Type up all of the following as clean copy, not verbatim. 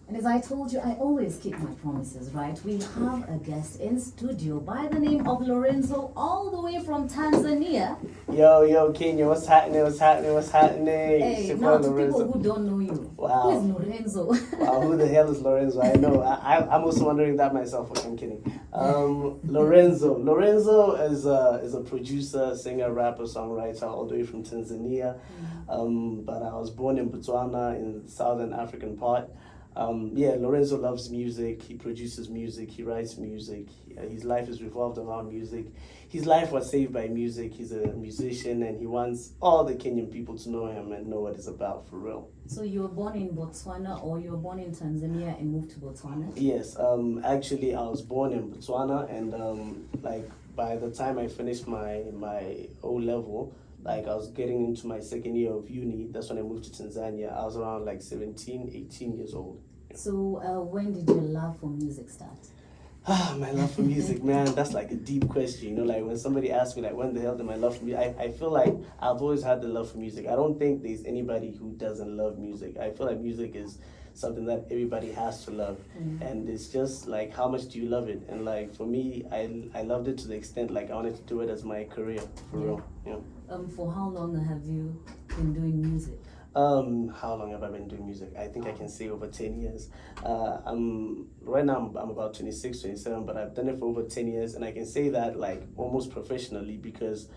And as I told you, I always keep my promises, right? We have a guest in studio by the name of Lorenzo, all the way from Tanzania. Yo, Kenya, what's happening? It's Hey, your now boy to people Lorenzo. who don't know you, Wow. who is Lorenzo? Wow, who the hell is Lorenzo? I know. I'm also wondering that myself. Okay, I'm kidding. Lorenzo is a producer, singer, rapper, songwriter, all the way from Tanzania. But I was born in Botswana, in the southern African part. Lorenzo loves music. He produces music. He writes music. His life is revolved around music. His life was saved by music. He's a musician, and he wants all the Kenyan people to know him and know what he's about for real. So you were born in Botswana, or you were born in Tanzania and moved to Botswana? Yes. Actually, I was born in Botswana, and like by the time I finished my O level, like I was getting into my second year of uni. That's when I moved to Tanzania. I was around like 17, 18 years old. So when did your love for music start? My love for music, man, that's like a deep question. You know, like when somebody asks me, like, when the hell did my love for music? I feel like I've always had the love for music. I don't think there's anybody who doesn't love music. I feel like music is something that everybody has to love. And it's just like, how much do you love it? And like, for me, I loved it to the extent, like, I wanted to do it as my career, for real. Yeah. For how long have you been doing music? How long have I been doing music? I think I can say over 10 years. Right now I'm about 26, 27, but I've done it for over 10 years, and I can say that like almost professionally because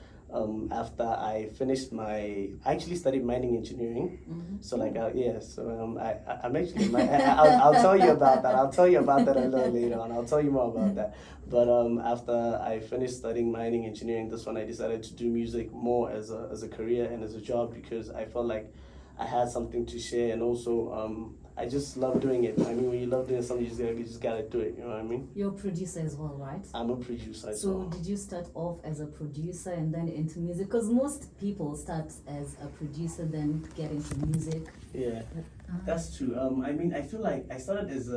after I finished I actually studied mining engineering. So like, I'm actually, I'll tell you about that. I'll tell you about that a little later on. I'll tell you more about that. But after I finished studying mining engineering, that's when I decided to do music more as a career and as a job, because I felt like I had something to share, and also I just love doing it. I mean, when you love doing something, you just gotta do it. You know what I mean? You're a producer as well, right? I'm a producer. So did you start off as a producer and then into music? Because most people start as a producer, then get into music. Yeah, that's true. I mean, I feel like I started as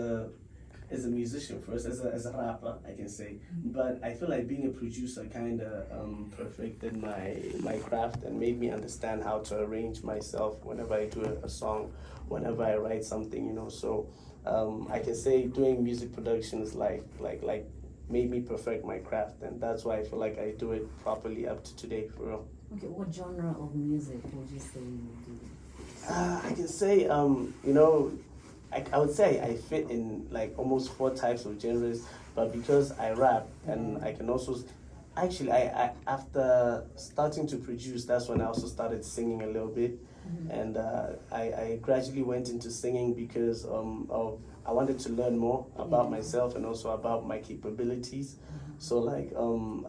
a musician first, as a rapper, I can say. But I feel like being a producer kind of perfected my craft and made me understand how to arrange myself whenever I do a song, whenever I write something, you know. So I can say doing music production is like made me perfect my craft, and that's why I feel like I do it properly up to today, for real. Okay, what genre of music would you say you do? I can say, you know, I would say I fit in like almost 4 types of genres, but because I rap and I can also, actually, I after starting to produce, that's when I also started singing a little bit, and I gradually went into singing because I wanted to learn more about myself and also about my capabilities. So like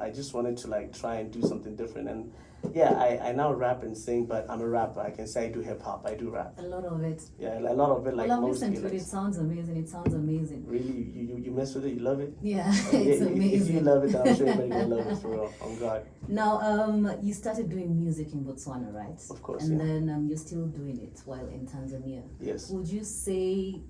I just wanted to like try and do something different, and yeah, I now rap and sing, but I'm a rapper. I can say I do hip hop. I do rap. A lot of it. Yeah, a lot of it. Like, well, I've mostly, listened to it. It sounds amazing. It sounds amazing. Really, you mess with it. You love it. Yeah, Yeah, it's amazing. If you love it, then I'm sure everybody will love it, for real. On God. Now, you started doing music in Botswana, right? Of course. And yeah. then you're still doing it while in Tanzania. Yes. Would you say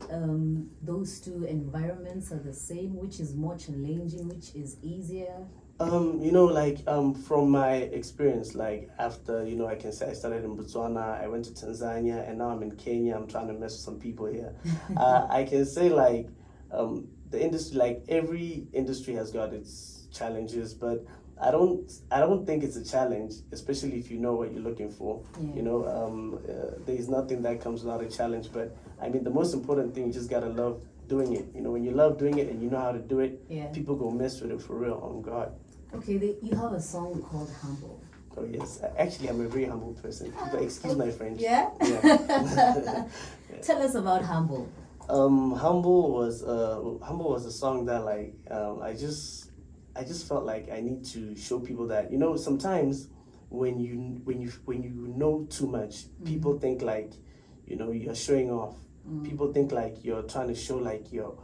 those two environments are the same? Which is more challenging? Which is easier? You know, like from my experience, like after, you know, I can say I started in Botswana, I went to Tanzania, and now I'm in Kenya. I'm trying to mess with some people here. I can say like the industry, like every industry has got its challenges, but I don't think it's a challenge, especially if you know what you're looking for. Yeah. You know, there's nothing that comes without a challenge. But I mean, the most important thing, you just gotta love doing it. You know, when you love doing it and you know how to do it, people go mess with it, for real. On God. Okay, you have a song called Humble. Oh yes, actually I'm a very humble person. But excuse my French. Yeah? Yeah. Tell us about Humble. Humble was a song that like I just felt like I need to show people that, you know, sometimes when you know too much, people think like, you know, you're showing off. People think like you're trying to show like you're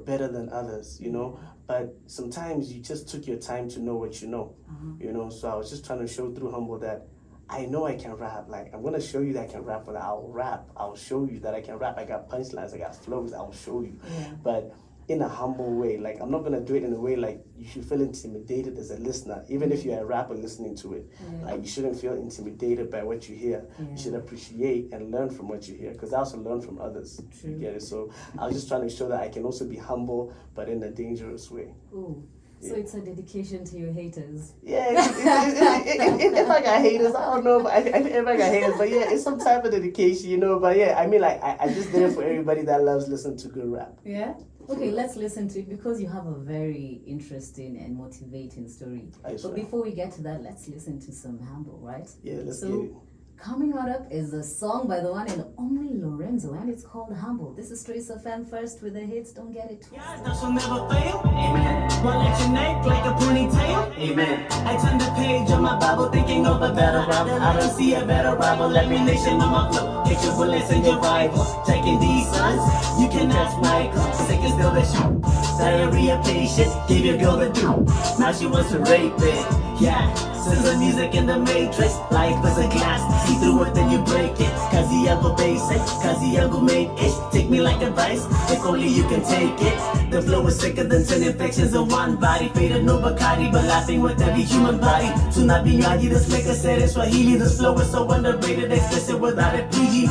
better than others, you know. But sometimes you just took your time to know what you know, you know. So I was just trying to show through Humble that I know I can rap. Like, I'm gonna show you that I can rap, but I'll rap. I'll show you that I can rap. I got punchlines, I got flows. I'll show you. Yeah. But in a humble way. Like, I'm not gonna do it in a way like you should feel intimidated as a listener, even if you're a rapper listening to it. Like, you shouldn't feel intimidated by what you hear. You should appreciate and learn from what you hear, because I also learn from others. True. You get it? So I was just trying to show that I can also be humble, but in a dangerous way. Ooh. So it's a dedication to your haters. Yeah, if I got haters, I don't know if I got haters, but yeah, it's some type of dedication, you know. But yeah, I mean, like, I just did it for everybody that loves listening to good rap. Yeah? Okay, let's listen to it because you have a very interesting and motivating story. But before we get to that, let's listen to some Humble, right? Yeah, let's get it. Coming right up is a song by the one and only Lorenzo, and it's called Humble. This is Trace FM first with the hits. Don't get it twisted. God shall never fail. Amen. One at your neck like a ponytail. Amen. I turn the page on my Bible thinking of a better rival. I don't see a better rival. Every nation on my flow. Get your bullets and your rifle. Taking these sons, you can ask Michael. Sick is still the shoot. Diarrhea patient, gave your girl the do. Now she wants to rape it. Yeah. Since the music in the matrix, life is a glass. See through it, then you break it. Cause the elbow basic, cause the elbow made it. Take me like advice, if only you can take it. The flow is sicker than 10 infections in one body. Faded no Bacardi, but laughing with every human body. To not be Yagi, this liquor said in Swahili. This flow is so underrated, explicit without a PG.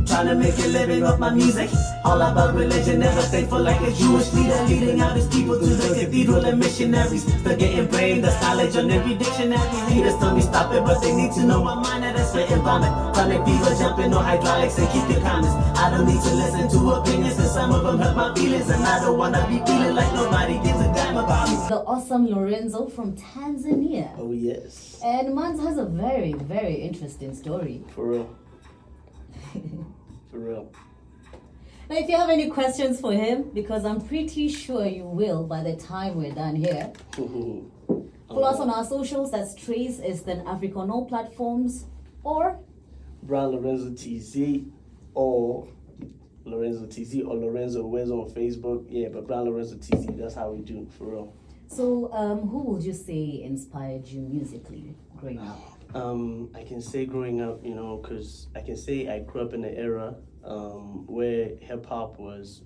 Trying to make a living off my music. All about religion, never thankful like a Jewish leader. Leading out his people to the cathedral and missionaries. Still getting brain, that's knowledge on every dictionary. Haters tell me stop it, but they need to know my mind that I spit and vomit. Chronic fever, jumping on hydraulics and keep your comments. I don't need to listen to opinions, and some of them hurt my feelings. And I don't wanna be feeling like nobody gives a damn about me. The awesome Lorenzo from Tanzania. Oh, yes. And Mans has a very, very interesting story. For real. For real. Now, if you have any questions for him, because I'm pretty sure you will by the time we're done here, follow us on our socials. That's Trace Eastern Africa on all platforms, or Brown Lorenzo TZ, or Lorenzo TZ, or Lorenzo Wes on Facebook. Yeah, but Brown Lorenzo TZ, that's how we do, for real. So, who would you say inspired you musically growing up? I can say growing up, you know, because I can say I grew up in an era where hip hop was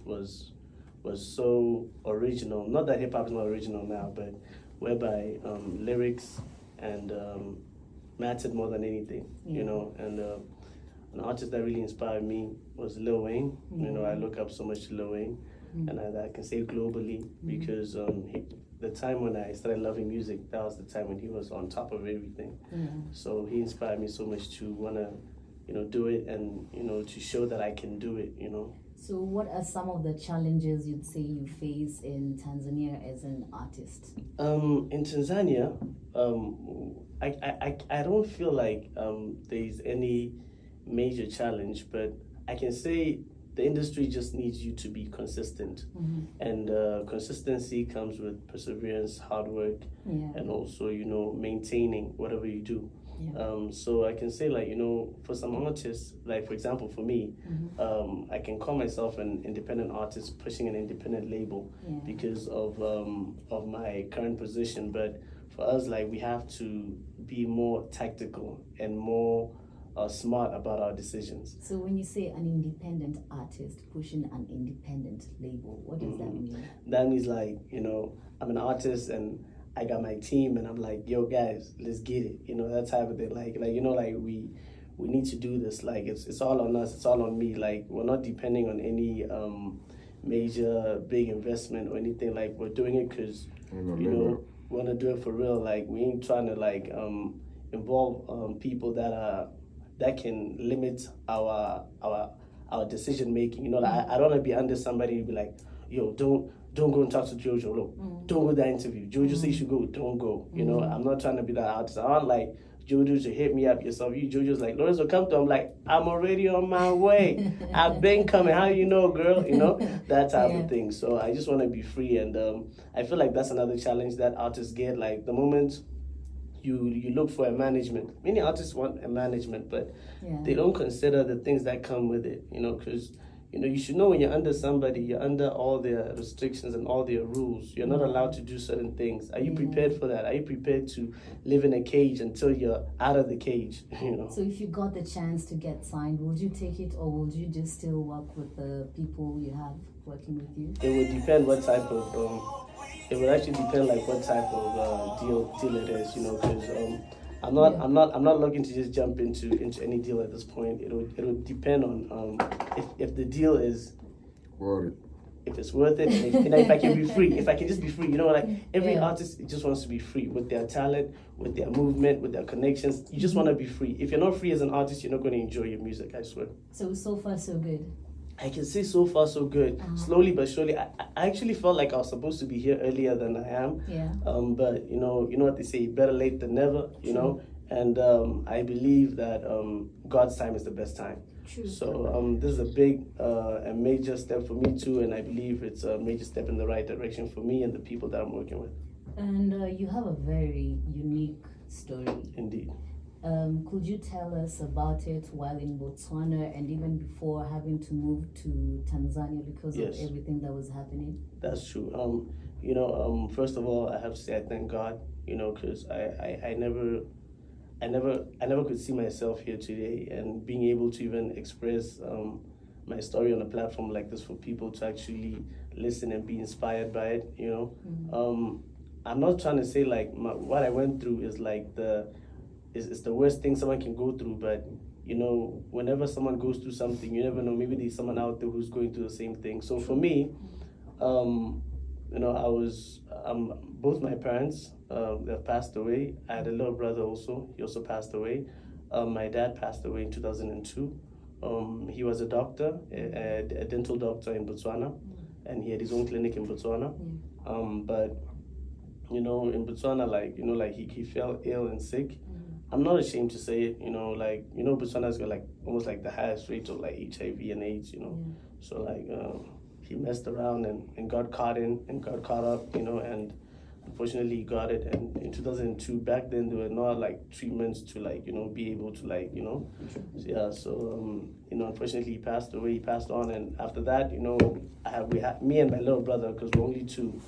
so original. Not that hip hop is not original now, but whereby lyrics and mattered more than anything, you know. And an artist that really inspired me was Lil Wayne. You know, I look up so much to Lil Wayne, and I can say globally because the time when I started loving music, that was the time when he was on top of everything. So he inspired me so much to wanna, you know, do it, and you know, to show that I can do it, you know. So what are some of the challenges you'd say you face in Tanzania as an artist? In Tanzania, I don't feel like there's any major challenge, but I can say the industry just needs you to be consistent. And consistency comes with perseverance, hard work, and also, you know, maintaining whatever you do. So I can say, like, you know, for some artists, like for example for me, I can call myself an independent artist pushing an independent label because of my current position. But for us, like, we have to be more tactical and more smart about our decisions. So when you say an independent artist pushing an independent label, what does that mean? That means, like, you know, I'm an artist and I got my team and I'm like, yo guys, let's get it. You know, that type of thing. Like you know, like we need to do this. Like it's all on us, it's all on me. Like we're not depending on any major big investment or anything. Like we're doing it because you know, we wanna do it for real. Like we ain't trying to like involve people that can limit our decision making. You know, like, I don't wanna be under somebody and be like, yo, don't go and talk to Jojo. Look, don't go to that interview. Jojo says you should go, don't go. You know, I'm not trying to be that artist. I don't like Jojo to hit me up yourself. Jojo's like, Lorenzo, come to. I'm like, I'm already on my way. I've been coming. How you know, girl? You know, that type of thing. So I just want to be free, and I feel like that's another challenge that artists get. Like the moment you look for a management, many artists want a management, but they don't consider the things that come with it. You know, because you should know when you're under somebody, you're under all their restrictions and all their rules. You're not allowed to do certain things. Are you prepared for that? Are you prepared to live in a cage until you're out of the cage? So if you got the chance to get signed, would you take it, or would you just still work with the people you have working with you? It would depend what type of. It would actually depend like what type of deal it is, because I'm not looking to just jump into any deal at this point. It would depend on if the deal is worth it. If it's worth it, and if I can be free, if I can just be free, like every artist just wants to be free with their talent, with their movement, with their connections. You just want to be free. If you're not free as an artist, you're not going to enjoy your music, I swear. So far so good. I can say so far so good. Slowly but surely. I actually felt like I was supposed to be here earlier than I am. Yeah. But you know what they say, better late than never. You know, and I believe that God's time is the best time. True. So this is a big and major step for me too, and I believe it's a major step in the right direction for me and the people that I'm working with. And you have a very unique story. Indeed. Could you tell us about it while in Botswana and even before having to move to Tanzania because of everything that was happening? That's true. First of all, I have to say I thank God, because I never could see myself here today, and being able to even express my story on a platform like this for people to actually listen and be inspired by it, I'm not trying to say like what I went through is like it's the worst thing someone can go through, but whenever someone goes through something, you never know, maybe there's someone out there who's going through the same thing. So for me, I was both my parents they've passed away. I had a little brother also. He also passed away. My dad passed away in 2002. He was a doctor, a dental doctor in Botswana, and he had his own clinic in Botswana. But in Botswana, he fell ill and sick. I'm not ashamed to say it, Botswana's got almost the highest rate of HIV and AIDS, So he messed around and got caught up, and unfortunately he got it. And in 2002, back then there were not treatments to be able to So unfortunately he passed away. He passed on, and after that, we had me and my little brother, because we're only two.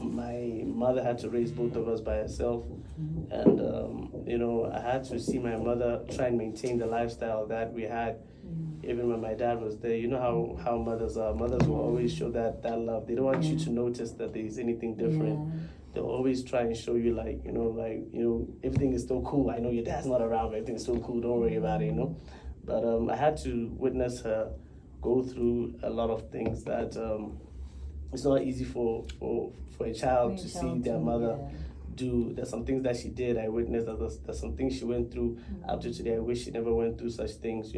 My mother had to raise both of us by herself, and I had to see my mother try and maintain the lifestyle that we had, even when my dad was there. You know how mothers are. Mothers will always show that love. They don't want you to notice that there's anything different. They'll always try and show you everything is still cool. I know your dad's not around, but everything's still cool. Don't worry about it, But I had to witness her go through a lot of things that it's not easy for a child to see their mother do. There's some things that she did, I witnessed. There's some things she went through up to today. I wish she never went through such things,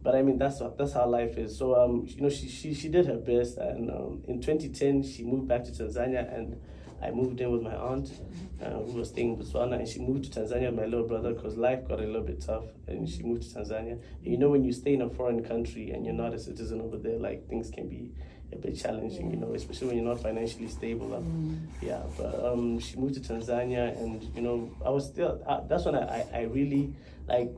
But I mean, that's how life is. So she did her best, and in 2010 she moved back to Tanzania, and I moved in with my aunt who was staying in Botswana, and she moved to Tanzania with my little brother because life got a little bit tough, and she moved to Tanzania. And when you stay in a foreign country and you're not a citizen over there, things can be a bit challenging, especially when you're not financially stable. But she moved to Tanzania, and I was still. That's when I really I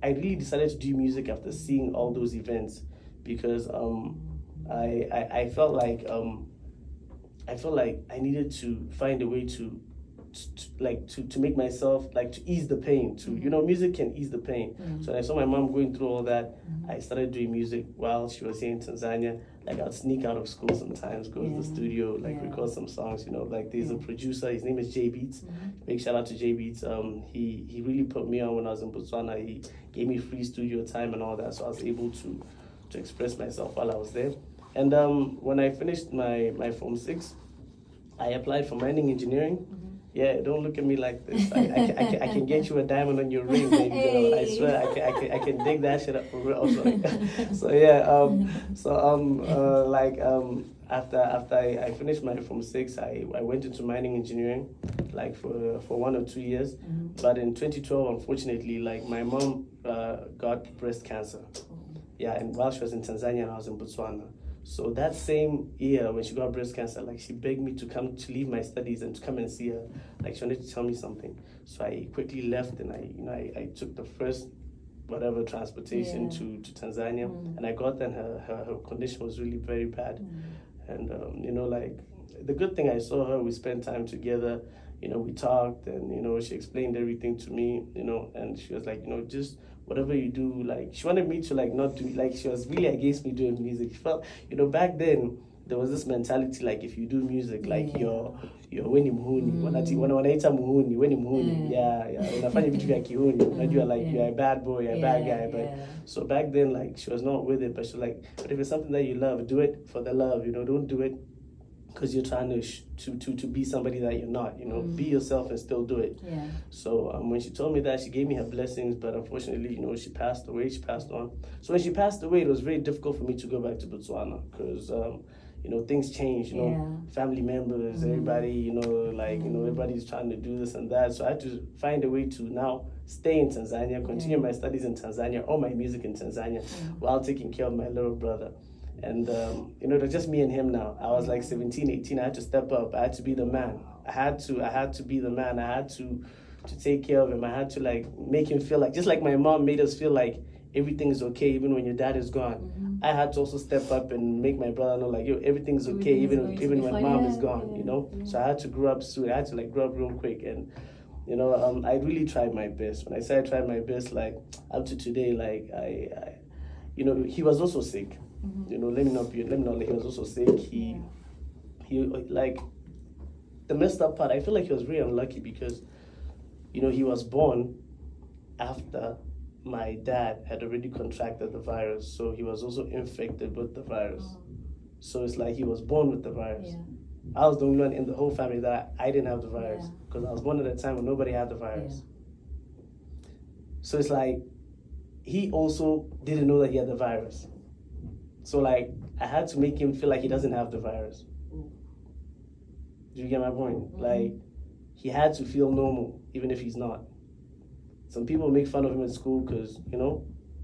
really decided to do music after seeing all those events, because I felt like I needed to find a way to make myself to ease the pain. Music can ease the pain. So when I saw my mom going through all that, I started doing music while she was here in Tanzania. I'd sneak out of school sometimes, go to the studio, record some songs. There's a producer, his name is J Beats. Big shout out to J Beats. He really put me on when I was in Botswana. He gave me free studio time and all that, so I was able to express myself while I was there. And when I finished my Form 6, I applied for mining engineering. Yeah, don't look at me like this. I can get you a diamond on your ring, baby girl. I swear, I can dig that shit up for real. After I finished my Form 6, I went into mining engineering, for 1 or 2 years. But in 2012, unfortunately, my mom got breast cancer. Yeah, and while she was in Tanzania and I was in Botswana. So that same year when she got breast cancer, she begged me to leave my studies and to come and see her. She wanted to tell me something. So I quickly left, and I took the first whatever transportation to Tanzania, and I got there, and her condition was really very bad, and like the good thing, I saw her, we spent time together, we talked, and she explained everything to me, and she was like, just whatever you do, like she wanted me to like not do, like she was really against me doing music. She felt, back then there was this mentality like if you do music, like you're weni muhuni, wanaita muhuni, weni muhuni, unafanya vitu vya kihuni, unajua like you're a bad boy, you're a bad guy, but so back then like she was not with it, but she was like, but if it's something that you love, do it for the love, don't do it because you're trying to be somebody that you're not, be yourself and still do it. So when she told me that, she gave me her blessings, but unfortunately, she passed away, she passed on. So when she passed away, it was very difficult for me to go back to Botswana because things change, family members, everybody, everybody's trying to do this and that. So I had to find a way to now stay in Tanzania, continue my studies in Tanzania, all my music in Tanzania, while taking care of my little brother. And, it was just me and him now. I was like 17, 18. I had to step up. I had to be the man. I had to be the man. I had to take care of him. I had to like make him feel like, just like my mom made us feel like everything is okay even when your dad is gone. I had to also step up and make my brother know like, yo, everything's okay even when mom is gone, So I had to grow up soon. I had to like grow up real quick, and I really tried my best. When I say I tried my best, like up to today, like I he was also sick. Let me not he was also sick. He like the messed up part, I feel like he was very unlucky because he was born after my dad had already contracted the virus, so he was also infected with the virus. So it's like he was born with the virus. I was the only one in the whole family that I didn't have the virus because I was born at a time when nobody had the virus. So it's like he also didn't know that he had the virus. So like I had to make him feel like he doesn't have the virus. Do you get my point? Like he had to feel normal even if he's not. Some people make fun of him in school because,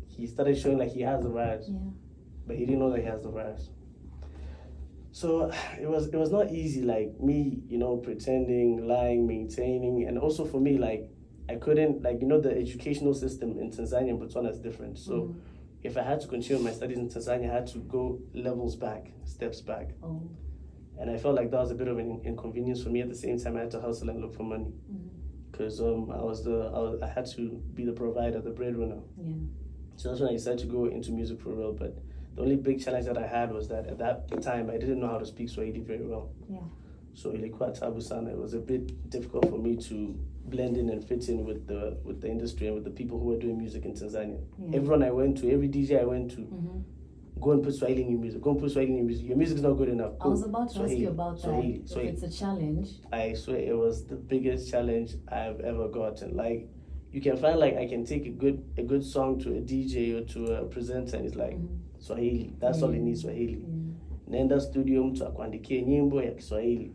he started showing like he has the virus. But he didn't know that he has the virus. So it was not easy, like me, pretending, lying, maintaining. And also for me, like I couldn't, like, the educational system in Tanzania and Botswana is different. So if I had to continue my studies in Tanzania, I had to go levels back, steps back. And I felt like that was a bit of an inconvenience for me. At the same time, I had to hustle and look for money. Because I had to be the provider, the breadwinner. So that's when I decided to go into music for real. But the only big challenge that I had was that at that time I didn't know how to speak Swahili very well. So ilikuwa tabu sana. It was a bit difficult for me to blend in and fit in with the industry and with the people who were doing music in Tanzania. Everyone I went to, every DJ I went to, go and put Swahili new music. Go and put Swahili new music. Your music's not good enough. I was about to ask you about Swahili, that. Swahili. If it's a challenge. I swear it was the biggest challenge I've ever gotten. Like you can find like I can take a good song to a DJ or to a presenter and it's like Swahili. That's all it needs, Swahili. Nenda studio mtu akuandikie nyimbo ya Kiswahili.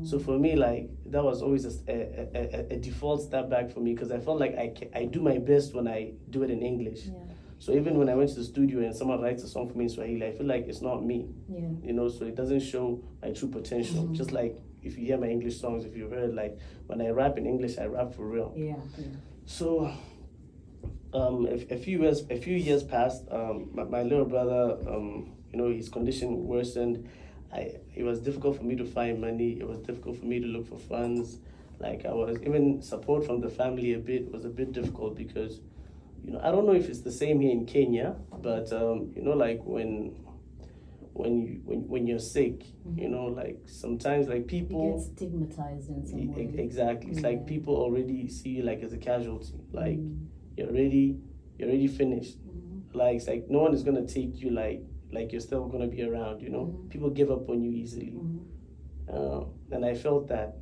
So for me, like that was always a default step back for me because I felt like I do my best when I do it in English. So even when I went to the studio and someone writes a song for me in Swahili, I feel like it's not me. So it doesn't show my true potential. Just like if you hear my English songs, if you've heard, like when I rap in English, I rap for real. So a few years passed. My little brother, his condition worsened. It was difficult for me to find money. It was difficult for me to look for funds. Like I was even support from the family was a bit difficult because, I don't know if it's the same here in Kenya, but like when you're sick, like sometimes like people you get stigmatized in some way. Exactly. It's like people already see you like as a casualty. Like you're already finished. Like it's like no one is gonna take you like you're still gonna be around, People give up on you easily. And I felt that.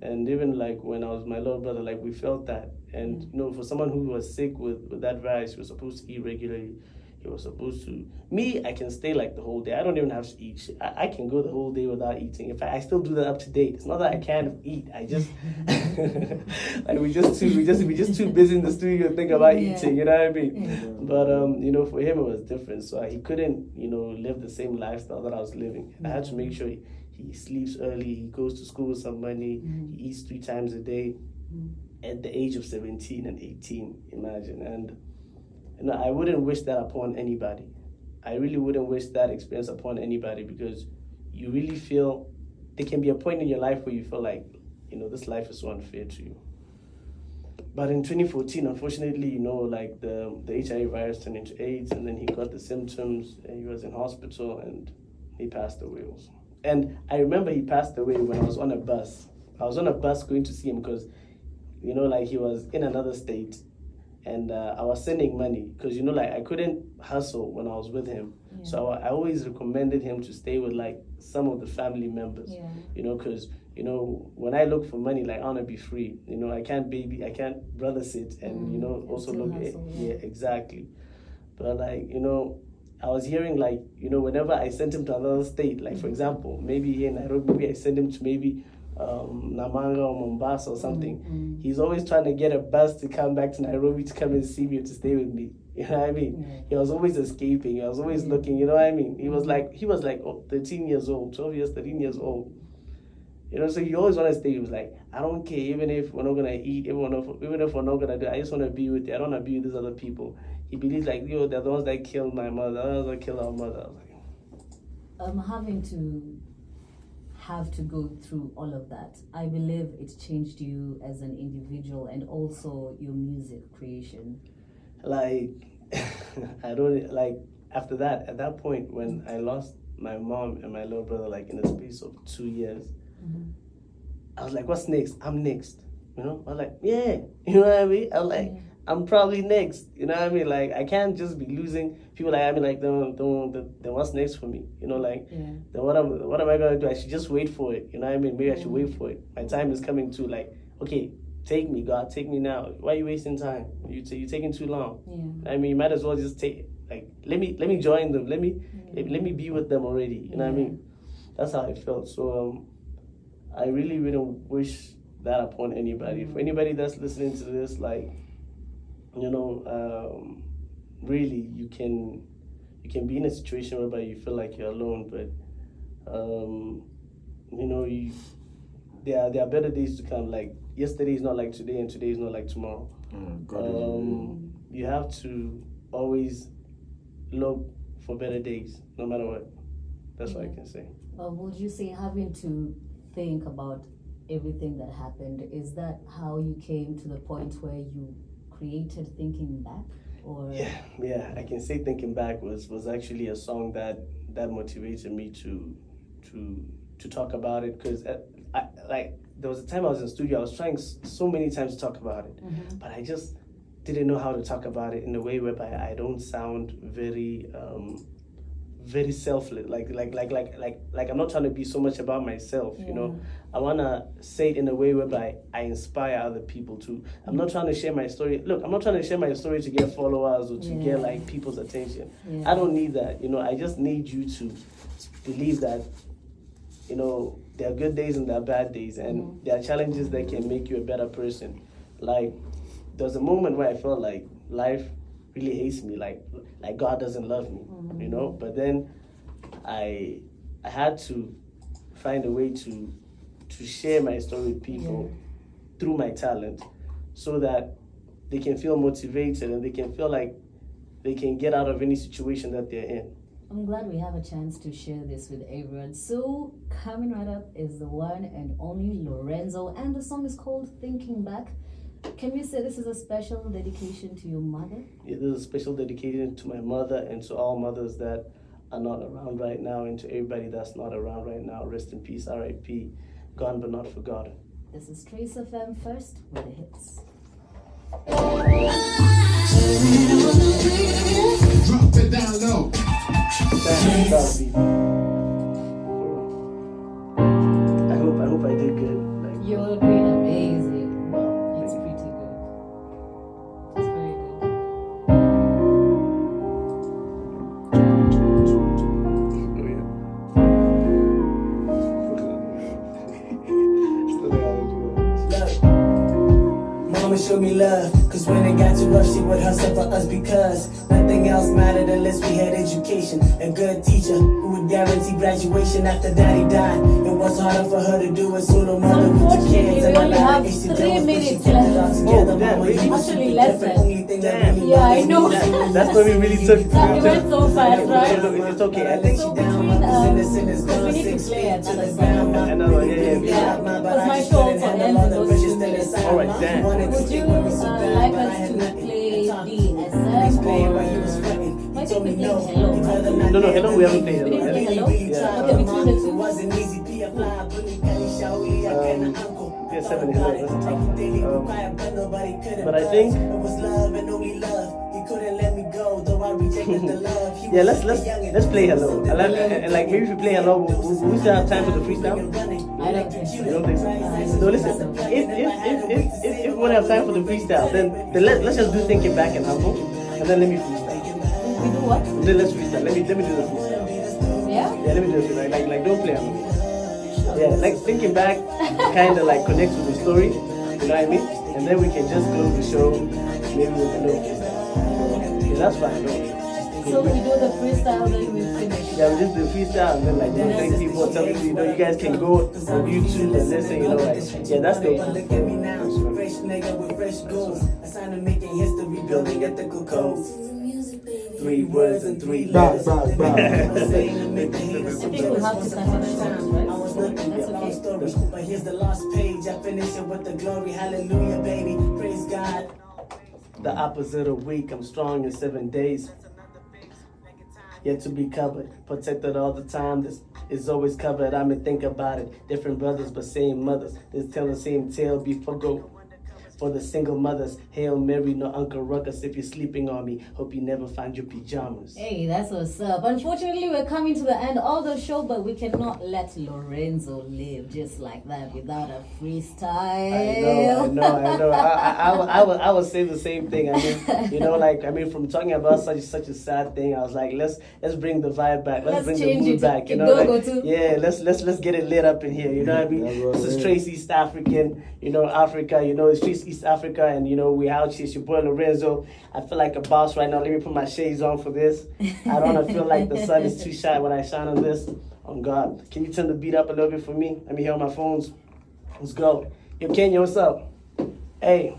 And even like when I was my little brother, like we felt that. And for someone who was sick with that virus, he was supposed to eat regularly. He was supposed to. Me, I can stay like the whole day. I don't even have to eat. I can go the whole day without eating. In fact, I still do that up to date. It's not that I can't eat. I just like we just too busy in the studio to think about eating. You know what I mean? But for him it was different. So he couldn't live the same lifestyle that I was living. I had to make sure he sleeps early. He goes to school with some money. He eats 3 times a day. at the age of 17 and 18, imagine. And I wouldn't wish that upon anybody. I really wouldn't wish that experience upon anybody, because you really feel there can be a point in your life where you feel like, this life is so unfair to you. But in 2014, unfortunately, like the HIV virus turned into AIDS, and then he got the symptoms, and he was in hospital, and he passed away also. And I remember he passed away when I was on a bus. I was on a bus going to see him because, like he was in another state, and I was sending money because, like I couldn't hustle when I was with him. Yeah. So I always recommended him to stay with like some of the family members, because, when I look for money, like I want to be free. I can't brother sit and, also look hustle, yeah, exactly. But like, I was hearing like, whenever I sent him to another state, like for example, maybe here in Nairobi, maybe I send him to maybe Namanga or Mombasa or something. He's always trying to get a bus to come back to Nairobi to come and see me or to stay with me. You know what I mean? Yeah. He was always escaping. He was always looking. You know what I mean? He was like 13 years old, 12 years, 13 years old. So you always want to stay. He was like, I don't care, even if we're not gonna eat, even if we're not gonna do, I just want to be with you. I don't want to be with these other people. He believes like, they're the ones that killed my mother, they're the ones that killed our mother. I was like, having to go through all of that, I believe it changed you as an individual and also your music creation. Like, I don't, like, after that, at that point when I lost my mom and my little brother, like in the space of 2 years, I was like, what's next? I'm next. I was like, yeah, you know what I mean? I was like, I'm probably next. You know what I mean? Like, I can't just be losing people like, then what's next for me? Then what am I gonna do? I should just wait for it. You know what I mean? Maybe I should wait for it. My time is coming too. Like, okay, take me, God, take me now. Why are you wasting time? You're taking too long. Yeah. I mean, you might as well just take, like, let me join them. Let me be with them already. You know what I mean? That's how I felt. So I really wouldn't wish that upon anybody. For anybody that's listening to this, like, really, you can be in a situation whereby you feel like you're alone, but there are better days to come. Like, yesterday is not like today, and today is not like tomorrow. You have to always look for better days, no matter what. That's what I can say. Would you say having to think about everything that happened, is that how you came to the point where you created Thinking Back? Or yeah, I can say Thinking Back was actually a song that motivated me to talk about it, because there was a time I was in studio, I was trying so many times to talk about it, but I just didn't know how to talk about it in a way whereby I don't sound very very selfless, like I'm not trying to be so much about myself. I want to say it in a way whereby I inspire other people too. I'm not trying to share my story. Look, I'm not trying to share my story to get followers or to get like people's attention. I don't need that. I just need you to believe that there are good days and there are bad days, and there are challenges that can make you a better person. Like, there was a moment where I felt like life really hates me, like God doesn't love me, But then I had to find a way to share my story with people through my talent, so that they can feel motivated and they can feel like they can get out of any situation that they're in. I'm glad we have a chance to share this with everyone. So coming right up is the one and only Lorenzo, and the song is called Thinking Back. Can we say this is a special dedication to your mother? Yeah, this is a special dedication to my mother and to all mothers that are not around right now, and to everybody that's not around right now. Rest in peace, R.I.P. Gone but not forgotten. This is Trace FM first with the hits. Drop it down low. I hope I did good. You're doing amazing. It's pretty good. It's very good. Mama would show me love. Cause when it got too rough, she would hustle for us because nothing else mattered unless we had education. A good teacher who would guarantee graduation after daddy died. It was harder for her to do it solo mother with two Unfortunately, kids. we only have 3 minutes left. Actually, less than. Yeah, I know. That's what we really took. It went so fast, right? It's okay. I think So between, we need to play another song. another, yeah. Yeah, because my show also ends in those 2 minutes. Alright, damn. Would you like us to play DSM or I think we played Hello? No, hello, we haven't played We didn't play hello. Hello? Yeah. Okay, between the two. Yeah, 7 hello, that's a tough one. But I think yeah, let's play hello. And like maybe if we play hello, we still have time for the freestyle. I don't think so. You don't think so? So listen, if we want to have time for the freestyle, then let's just do thinking back and humble, and then let me freestyle. We do what? Then let's freestyle. Let me do the freestyle. Yeah? Yeah, let me do it. Like don't play along. Yeah, like thinking back, kind of like connects with the story. You know what I mean? And then we can just close the show, maybe with a little freestyle. Yeah, that's fine. No? So we do the freestyle, then we finish. Yeah, we just do freestyle and then like you thank people, tell people, you know, you guys can go on YouTube and listen, you know, like yeah, that's the fresh nigga with fresh goals. A sign of making history, building ethical codes. 3 words and 3 letters. I think we have to continue songs, right? That's okay. But here's the last page. I finish it with the glory. Hallelujah, baby. Praise God. The opposite of weak, I'm strong in 7 days. Yet to be covered, protected all the time. This is always covered. I may think about it. Different brothers, but same mothers. They tell the same tale before go. For the single mothers, Hail Mary, no Uncle Ruckus. If you're sleeping on me, hope you never find your pajamas. Hey, that's what's up. Unfortunately, we're coming to the end of the show, but we cannot let Lorenzo live just like that without a freestyle. I know. I would say the same thing. I mean, you know, like from talking about such a sad thing, I was like, let's bring the vibe back. Let's bring the change mood it back. You to know, like, go-go too. yeah. Let's get it lit up in here. You know what I mean? This is Trace East African. You know, Africa. You know, it's Trace East Africa, and you know we out here. It's your boy Lorenzo. I feel like a boss right now. Let me put my shades on for this. I don't want to feel like the sun is too shy when I shine on this. Oh God, can you turn the beat up a little bit for me? Let me hear on my phones. Let's go. Yo, Kenya, what's up? Hey.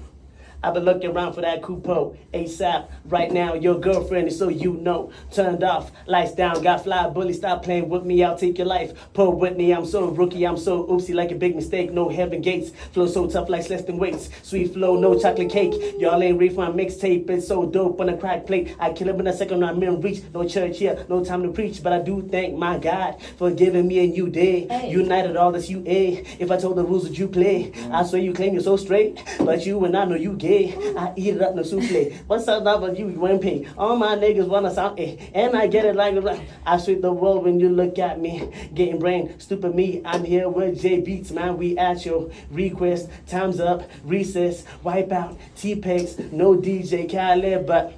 I've been looking around for that coupo ASAP. Right now, your girlfriend is so you know. Turned off, lights down, got fly bully. Stop playing with me, I'll take your life. Poor Whitney, I'm so rookie, I'm so oopsie like a big mistake. No heaven gates, flow so tough like Celestin weights. Sweet flow, no chocolate cake. Y'all ain't ready for my mixtape. It's so dope on a crack plate. I kill him in a second, I'm in reach. No church here, no time to preach. But I do thank my God for giving me a new day. Hey. United all this UA. If I told the rules, would you play? I swear you claim you're so straight, but you and I know you gay. I eat it up no souffle. What's up about you ain't pay? All my niggas wanna sound and I get it like I sweep the world when you look at me. Getting brain, stupid me. I'm here with J Beats, man. We at your request. Time's up, recess, wipe out, T-Pegs, no DJ Khaled, but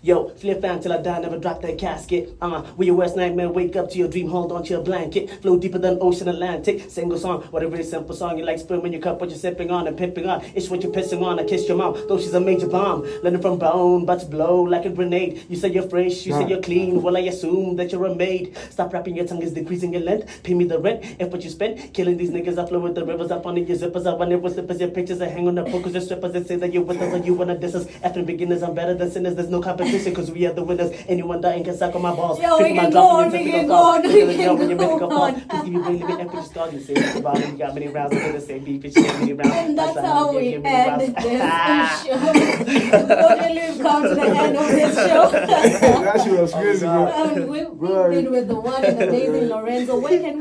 yo, flip out till I die, never drop that casket. With your worst nightmare, wake up to your dream, hold on to your blanket. Flow deeper than ocean Atlantic. Single song, what a very simple song. You like spilling in your cup, what you're sipping on and pimping on. It's what you're pissing on. I kissed your mom, though she's a major bomb. Learning from bone, but to blow like a grenade. You say you're fresh, you say you're clean. Well, I assume that you're a maid. Stop rapping, your tongue is decreasing your length. Pay me the rent, if what you spend. Killing these niggas, I flow with the rivers up on your zippers. I run it with slippers, your pictures, I hang on the focus, your strippers. They say that you're with us or you wanna diss us. After beginners, I'm better than sinners. There's no competition, cause we are the winners. Anyone dying can suck on my balls. Yo, we can go on, we can go on, we can go on. Just give me really big epic stars and say it's about it. You got many rounds, I'm gonna say beef, it's many rounds. And that's how we end this show. Unfortunately, we've come to the end of this show. That shit was crazy, bro. We've been with the one and amazing Lorenzo. Where can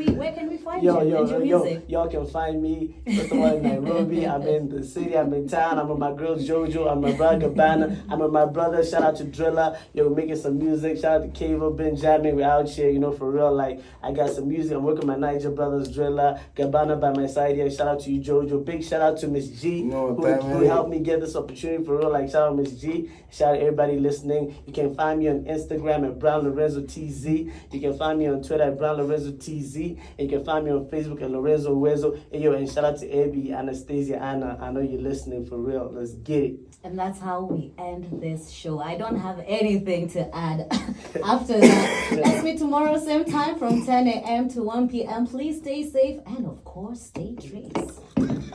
we find you and your music? Y'all can find me first of all in Nairobi. I'm in the city, I'm in town. I'm with my girl Jojo, I'm with my brother Gabbana, I'm with my brother. Shout out to Dre. Driller. Yo, we're making some music. Shout out to Cavo, Benjamin. We're out here, you know, for real. Like, I got some music. I'm working with my Niger brothers, Driller. Gabbana by my side here. Shout out to you, Jojo. Big shout out to Miss G, who helped me get this opportunity for real. Like, shout out Miss G. Shout out everybody listening. You can find me on Instagram at Brown Lorenzo TZ. You can find me on Twitter at Brown Lorenzo TZ. And you can find me on Facebook at Lorenzo Wezo. And yo, and shout out to Abby, Anastasia, Anna. I know you're listening for real. Let's get it. And that's how we end this show. I don't have anything to add after that. Let's meet tomorrow, same time from 10 a.m. to 1 p.m. Please stay safe and, of course, stay traced.